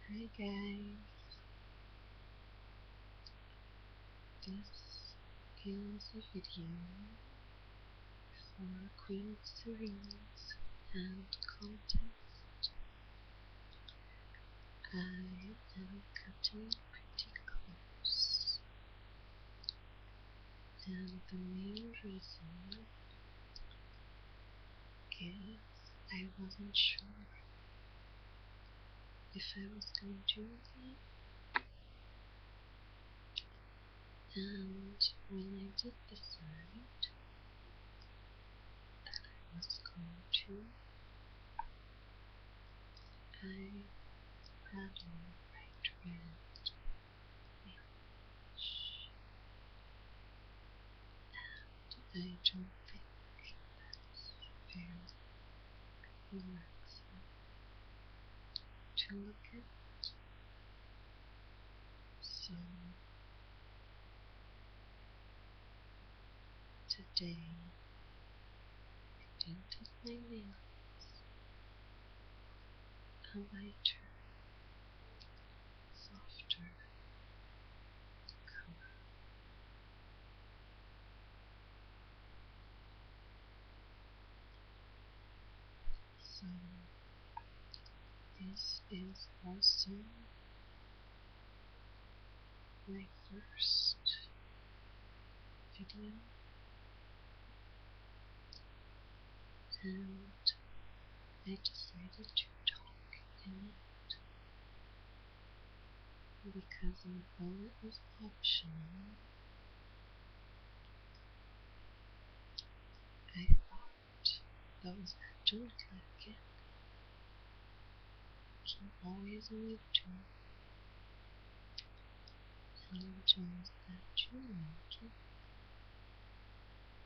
Hi guys, this is a video for Queen of Serene's hand contest. I am cutting pretty close, and the main reason is I wasn't sure if I was going to do that. And when I did decide that I was going to, I had all bright red nails, and I don't think that's very relaxing to look at. So today I tinted my nails a lighter, softer color. So this is also my first video, and I decided to talk in it because although it was optional, I thought those that don't like it can always move to it, and those that do like it,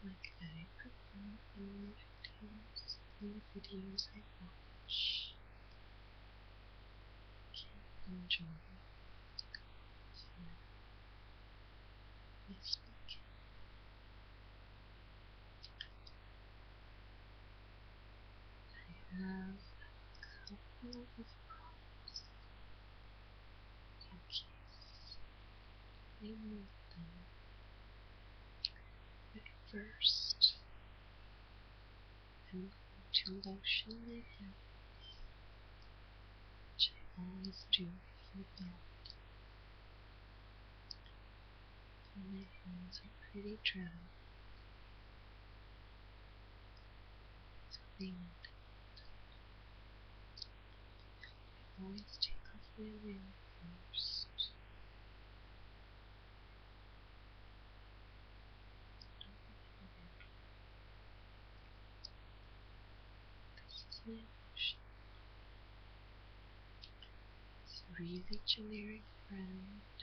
like I prefer in the videos I watch, can enjoy my speaking. I have a couple of props in case I need them. But first, I'm going to lotion my hands, which I always do before bed. When my hands are pretty dry, so they need it. I always take off my nail first. This is my lotion. It's a really generic brand,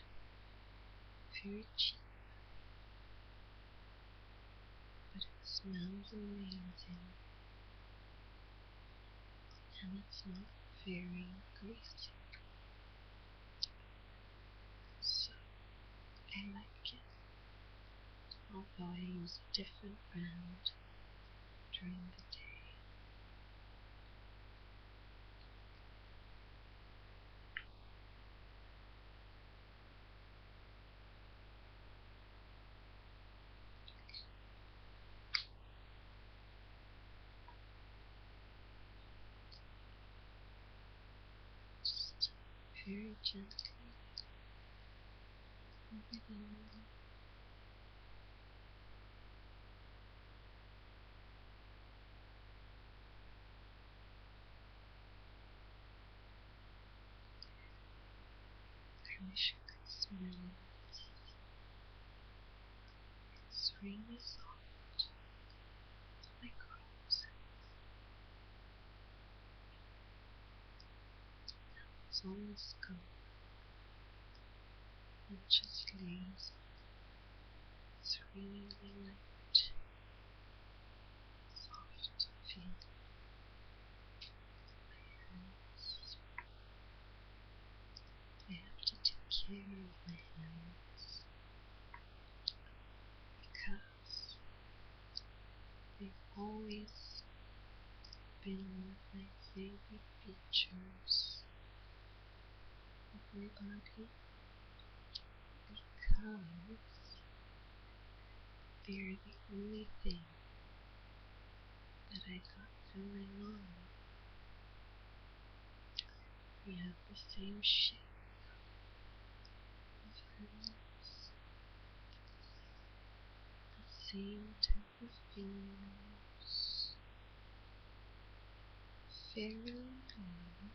very cheap, but it smells amazing, and it's not very greasy, so I like it, although I use a different brand during the day. Just very gently rub it in. I wish you could smell it. It's really soft, like roses. It's almost gone. It just leaves this really light, soft feeling in my hands. I have to take care of my hands because they've always been one of my favorite features my body because they're the only thing that I got from my mom. We have the same shape of her lips, the same type of fingers, fairly long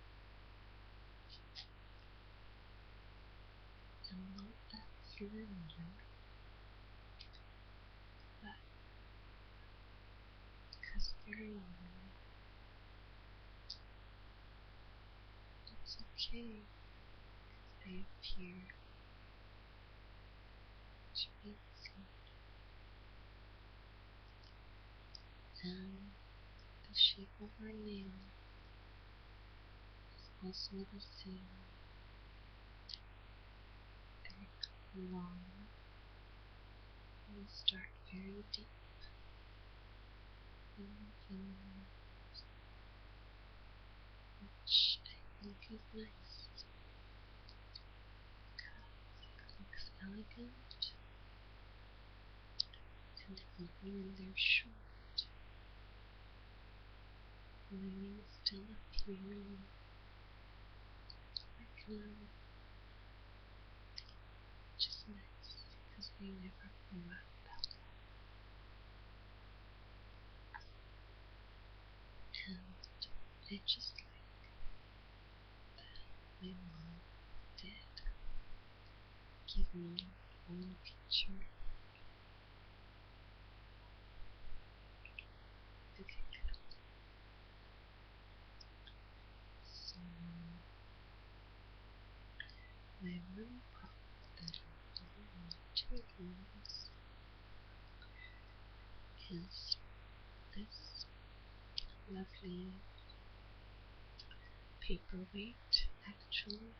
and not that slender, but because they're long, it's okay. They appear to be cute. And the shape of our nail is also the same. They're long and start very deep in the fingers, which I think is nice because it looks elegant, and even when they're short, the nails still appear like now, which is nice because they never grow out. And I just like that my mom did give me my own picture. Okay, good. So, my one product that I really want to use is this lovely paperweight, actually.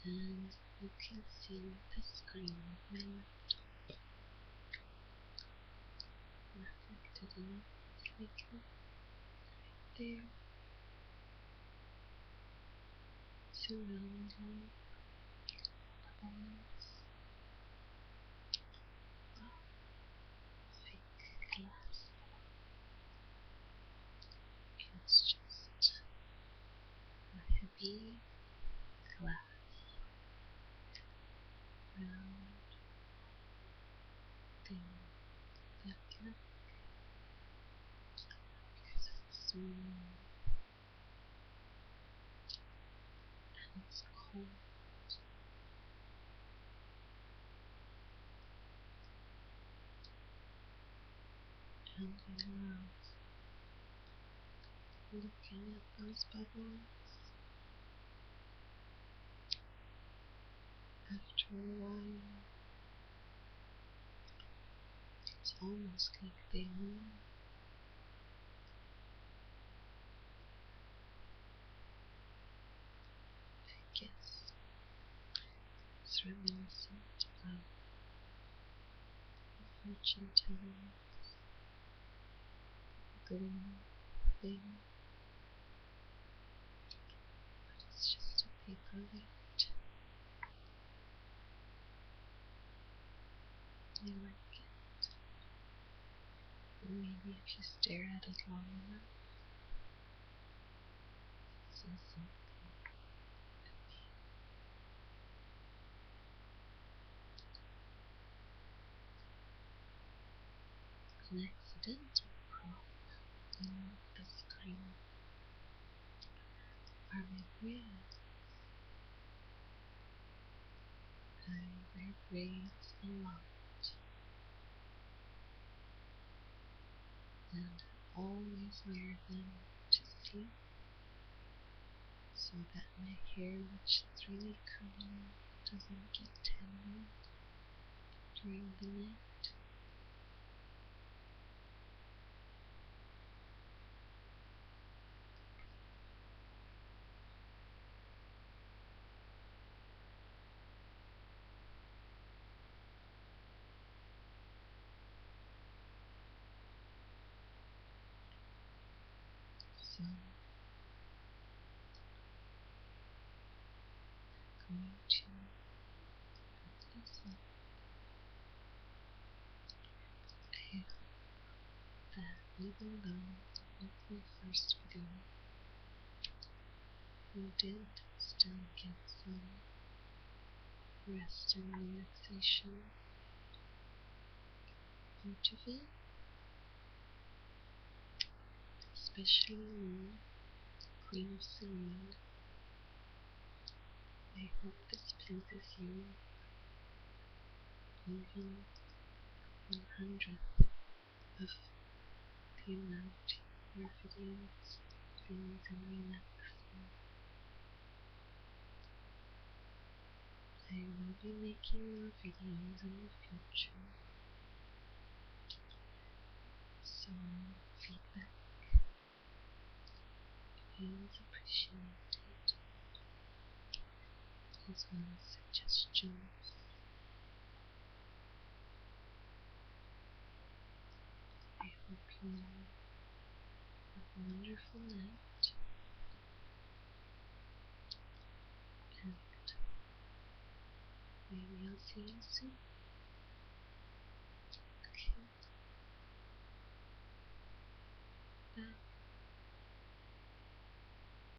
And you can see the screen of my laptop reflected in it slightly right there, surrounding points of fake glass. It's just a heavy glass round thing that I like because it's smooth and it's cold. And I love looking at those bubbles after a while. It's almost like they move. I guess it's reminiscent of the fortune telling glue thing, but it's just a paperweight. I like it. And maybe if you stare at it long enough, you'll see something an accidental prop in the screen are my braids. I wear braids a lot, and I always wear them to sleep so that my hair, which is really curly, doesn't get tangled during the night. So even though with the first video you did still get some rest and relaxation out of it, especially you, Queen of Serene. I hope this pleases you even 100th of the amount your videos feels and relaxing. I will be making more videos in the future, so feedback is appreciated, as well as suggestions. I hope you all have a wonderful night, and maybe I'll see you soon.